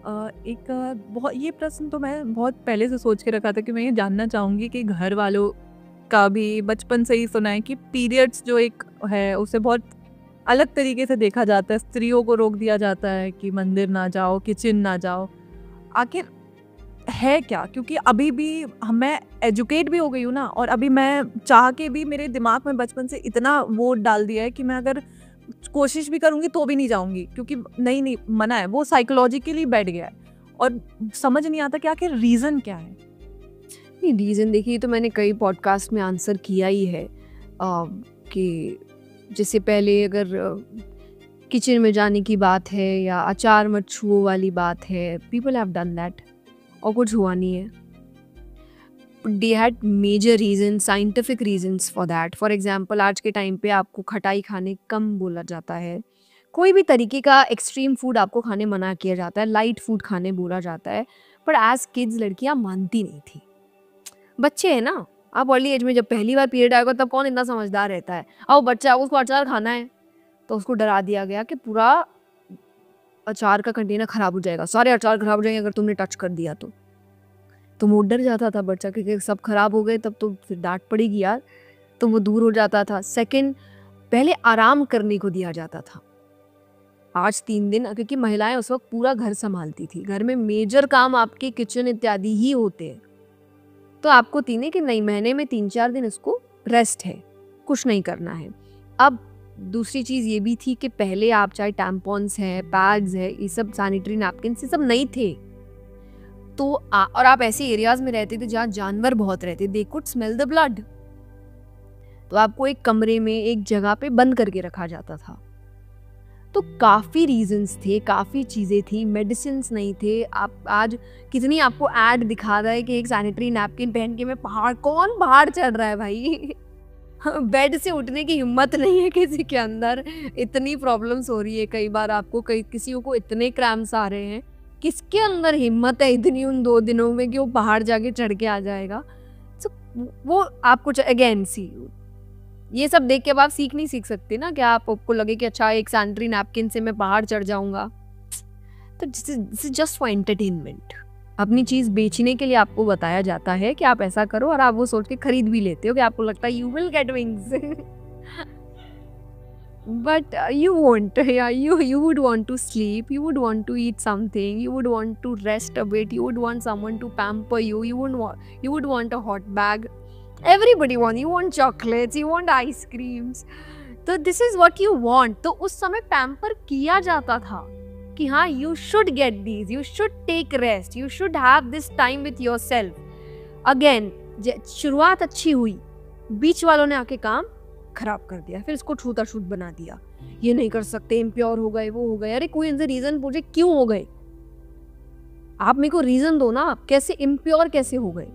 बहुत ये प्रश्न तो मैं बहुत पहले से सोच के रखा था कि मैं ये जानना चाहूँगी कि घर वालों का भी बचपन से ही सुना है कि पीरियड्स जो एक है उसे बहुत अलग तरीके से देखा जाता है। स्त्रियों को रोक दिया जाता है कि मंदिर ना जाओ, किचन ना जाओ। आखिर है क्या? क्योंकि अभी भी मैं एजुकेट भी हो गई हूँ ना, और अभी मैं चाह के भी मेरे दिमाग में बचपन से इतना वो डाल दिया है कि मैं अगर कोशिश भी करूँगी तो भी नहीं जाऊँगी, क्योंकि नहीं, नहीं मना है। वो साइकोलॉजिकली बैठ गया है और समझ नहीं आता कि आखिर रीज़न क्या है? नहीं, रीज़न देखिए, तो मैंने कई पॉडकास्ट में आंसर किया ही है कि जैसे पहले अगर किचन में जाने की बात है या अचार मत छुओ वाली बात है, पीपल हैव डन दैट और कुछ हुआ नहीं है। They had major reason, scientific reasons for that. For example, आज के टाइम पे आपको खटाई खाने कम बोला जाता है, कोई भी तरीके का एक्सट्रीम फूड आपको खाने मना किया जाता है, लाइट फूड खाने बोला जाता है। पर एज किड्स लड़कियां मानती नहीं थी। बच्चे हैं ना, आप अर्ली एज में जब पहली बार पीरियड आएगा तब कौन इतना समझदार रहता है। अब बच्चा उसको अचार खाना है तो उसको डरा दिया गया कि पूरा अचार का कंटेनर खराब हो जाएगा, सारे अचार खराब हो जाएंगे अगर तुमने टच कर दिया तो वो डर जाता था बच्चा कि सब खराब हो गए तब तो फिर डांट पड़ेगी यार, तो वो दूर हो जाता था। सेकंड, पहले आराम करने को दिया जाता था। आज 3 दिन, क्योंकि महिलाएं उस वक्त पूरा घर संभालती थी, घर में मेजर काम आपके किचन इत्यादि ही होते हैं, तो आपको तीन है कि नहीं, महीने में 3-4 दिन इसको रेस्ट है, कुछ नहीं करना है। अब दूसरी चीज़ ये भी थी कि पहले आप चाहे टैम्पॉन्स है, पैड्स है, ये सब सैनिटरी नैपकिन ये सब नहीं थे, तो और आप ऐसे एरियाज में रहते थे जहाँ जानवर बहुत रहते, they could smell the blood, तो आपको एक कमरे में एक जगह पे बंद करके रखा जाता था। तो काफ़ी रीजंस थे, काफ़ी चीज़ें थी, मेडिसिन नहीं थे। आप आज कितनी आपको ऐड दिखा रहा है कि एक सैनिटरी नैपकिन पहन के मैं पहाड़, कौन पहाड़ चढ़ रहा है भाई बेड से उठने की हिम्मत नहीं है किसी के अंदर, इतनी प्रॉब्लम्स हो रही है। कई बार आपको किसी को इतने क्रैम्प्स आ रहे हैं, किसके अंदर हिम्मत है इतनी उन 2 दिनों में कि वो पहाड़ जाके चढ़ के आ जाएगा। तो वो आपको अगेन सी, ये सब देख के अब आप सीख नहीं सीख सकते ना कि आपको लगे कि अच्छा एक सैनिटरी नैपकिन से मैं पहाड़ चढ़ जाऊंगा। तो this is just for entertainment. अपनी चीज बेचने के लिए आपको बताया जाता है कि आप ऐसा करो, और आप वो सोच के खरीद भी लेते हो कि आपको लगता है you will get wings but you won't. Yeah, you would want to sleep, you would want to eat something, you would want to rest a bit, you would want someone to pamper you, you would want a hot bag. Everybody wants, you want chocolates, you want ice creams, तो this is what you want. तो उस समय pamper किया जाता था कि हाँ, you should get these, you should take rest, you should have this time with yourself. Again, शुरुआत अच्छी हुई, बीच वालों ने आके काम खराब कर दिया, फिर इसको छूता छूत बना दिया, ये नहीं कर सकते, इम्प्योर हो गए, वो हो गए। अरे कोई इनसे रीजन पूछे क्यों हो गए, आप मेरे को रीजन दो ना, आप कैसे इम्प्योर कैसे हो गए,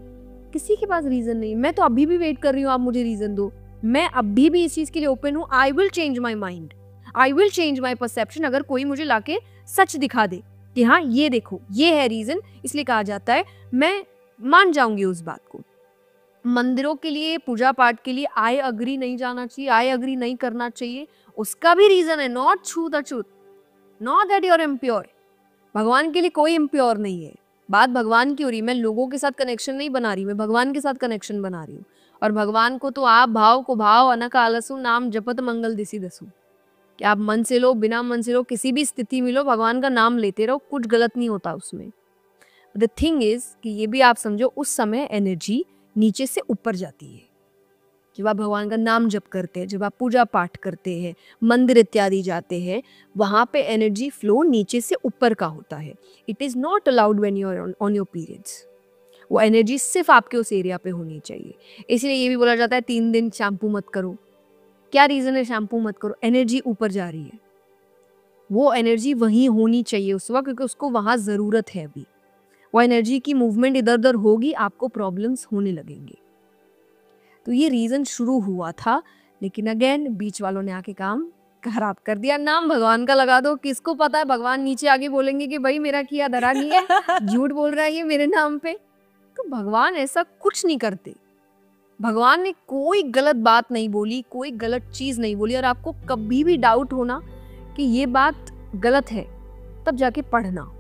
किसी के पास रीजन नहीं। मैं तो अभी भी वेट कर रही हूँ, आप मुझे रीजन दो, मैं अभी भी इस चीज के लिए ओपन हूँ। I will change my mind, I will change my perception, अगर कोई मुझे लाके सच दिखा दे कि हाँ ये देखो ये है रीजन, इसलिए कहा जाता है, मैं मान जाऊंगी उस बात को। मंदिरों के लिए, पूजा पाठ के लिए आई अग्री नहीं जाना चाहिए, आई अग्री नहीं करना चाहिए, उसका भी रीजन है, नॉट छूत अछूत, not that you are impure. भगवान के लिए कोई इम्प्योर नहीं है, बात भगवान की हो रही, मैं लोगों के साथ कनेक्शन नहीं बना रही, मैं भगवान के साथ कनेक्शन बना रही हूँ। और भगवान को तो आप भाव को भाव, अनक आलसु नाम जपत मंगल दिसी दसु, कि आप मन से लो, बिना मन से लो, किसी भी स्थिति में लो, भगवान का नाम लेते रहो, कुछ गलत नहीं होता उसमें। द थिंग इज कि ये भी आप समझो, उस समय एनर्जी नीचे से ऊपर जाती है। जब आप भगवान का नाम जप करते हैं, जब आप पूजा पाठ करते हैं, मंदिर इत्यादि जाते हैं, वहाँ पे एनर्जी फ्लो नीचे से ऊपर का होता है। It is not allowed when you are on your periods. वो एनर्जी सिर्फ आपके उस एरिया पे होनी चाहिए। इसलिए ये भी बोला जाता है 3 दिन शैम्पू मत करो। क्या रीज़न है शैम्पू मत करो? एनर्जी ऊपर जा रही है, वो एनर्जी वहीं होनी चाहिए उस वक्त, क्योंकि उसको वहाँ ज़रूरत है। अभी वो एनर्जी की मूवमेंट इधर उधर होगी, आपको प्रॉब्लम्स होने लगेंगे। तो ये रीज़न शुरू हुआ था, लेकिन अगेन बीच वालों ने आके काम खराब कर दिया। नाम भगवान का लगा दो, किसको पता है भगवान नीचे आगे बोलेंगे कि भाई मेरा किया धरा नहीं है, झूठ बोल रहा है ये मेरे नाम पे। तो भगवान ऐसा कुछ नहीं करते, भगवान ने कोई गलत बात नहीं बोली, कोई गलत चीज़ नहीं बोली। और आपको कभी भी डाउट होना कि ये बात गलत है, तब जाके पढ़ना,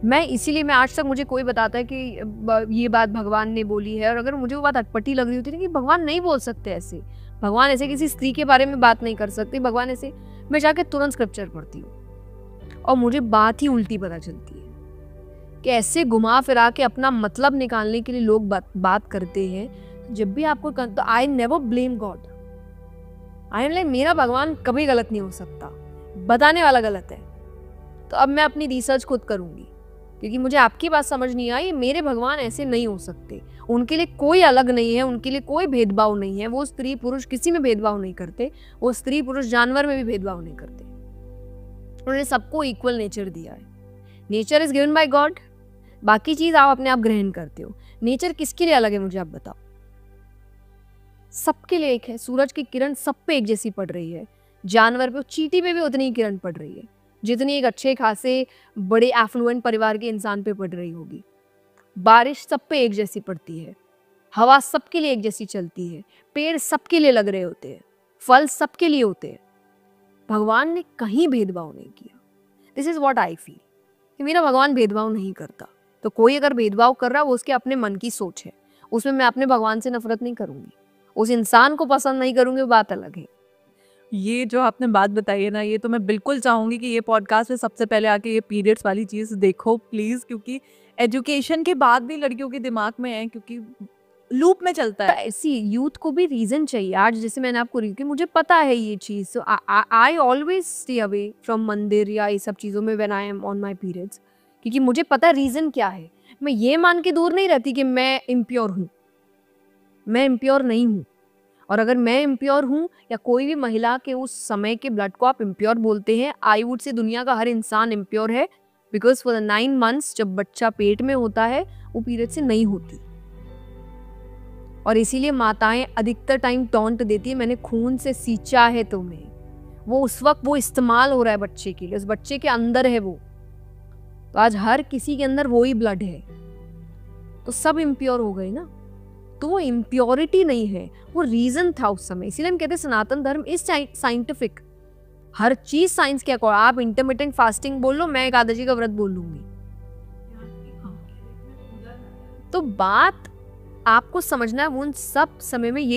मैं इसीलिए मैं आज तक मुझे कोई बताता है कि ये बात भगवान ने बोली है, और अगर मुझे वो बात अटपटी लग रही होती है कि भगवान नहीं बोल सकते ऐसे, भगवान ऐसे किसी स्त्री के बारे में बात नहीं कर सकते, भगवान ऐसे, मैं जाके तुरंत स्क्रिप्चर पढ़ती हूँ और मुझे बात ही उल्टी पता चलती है कि ऐसे घुमा फिरा के अपना मतलब निकालने के लिए लोग बात करते हैं। जब भी आपको तो I never blame God, I am like मेरा भगवान कभी गलत नहीं हो सकता, बताने वाला गलत है। तो अब मैं अपनी रिसर्च खुद करूंगी, क्योंकि मुझे आपकी बात समझ नहीं आई। मेरे भगवान ऐसे नहीं हो सकते, उनके लिए कोई अलग नहीं है, उनके लिए कोई भेदभाव नहीं है, वो स्त्री पुरुष किसी में भेदभाव नहीं करते, वो स्त्री पुरुष जानवर में भी भेदभाव नहीं करते, उन्होंने सबको इक्वल नेचर दिया है। Nature is given by God, बाकी चीज आप अपने आप ग्रहण करते हो। नेचर किसके लिए अलग है मुझे आप बताओ? सबके लिए एक है। सूरज की किरण सब पे एक जैसी पड़ रही है, जानवर पे, चींटी पे भी उतनी ही किरण पड़ रही है जितनी एक अच्छे खासे बड़े एफ्लुएंट परिवार के इंसान पे पड़ रही होगी। बारिश सब पे एक जैसी पड़ती है, हवा सबके लिए एक जैसी चलती है, पेड़ सबके लिए लग रहे होते हैं, फल सबके लिए होते हैं। भगवान ने कहीं भेदभाव नहीं किया। This is what I feel कि मेरा भगवान भेदभाव नहीं करता। तो कोई अगर भेदभाव कर रहा है वो उसके अपने मन की सोच है, उसमें मैं अपने भगवान से नफरत नहीं करूंगी, उस इंसान को पसंद नहीं करूंगी, वो बात अलग है। ये जो आपने बात बताई है ना, ये तो मैं बिल्कुल चाहूँगी कि ये पॉडकास्ट में सबसे पहले आके ये पीरियड्स वाली चीज़ देखो प्लीज़, क्योंकि एजुकेशन के बाद भी लड़कियों के दिमाग में है, क्योंकि लूप में चलता है। ऐसी यूथ को भी रीजन चाहिए। आज जैसे मैंने आपको कि मुझे पता है ये चीज़, so I always stay away from मंदिर या ये सब चीज़ों में when I am on my periods, क्योंकि मुझे पता है रीज़न क्या है। मैं ये मान के दूर नहीं रहती कि मैं इम्प्योर हूँ, मैं इम्प्योर नहीं हूँ। और अगर मैं इम्प्योर हूँ या कोई भी महिला के उस समय के ब्लड को आप इम्प्योर बोलते हैं, आई वुड से दुनिया का हर इंसान इम्प्योर है, बिकॉज फॉर द 9 months जब बच्चा पेट में होता है वो पीरियड से नहीं होती। और इसीलिए माताएं अधिकतर टाइम टॉन्ट देती है, मैंने खून से सींचा है तुम्हें। वो उस वक्त वो इस्तेमाल हो रहा है बच्चे के लिए, उस बच्चे के अंदर है वो। तो आज हर किसी के अंदर वो ही ब्लड है, तो सब इम्प्योर हो गए ना। तो वो इम्प्योरिटी नहीं है, वो रीजन था उस समय। इसीलिए हम कहते हैं सनातन धर्म इज साइंटिफिक। हर चीज साइंस के अकॉर्डिंग। आप इंटरमिटेंट फास्टिंग बोल लो, मैं एकादशी का व्रत बोल लूंगी। तो बात आपको समझना है, वो उन सब समय में ये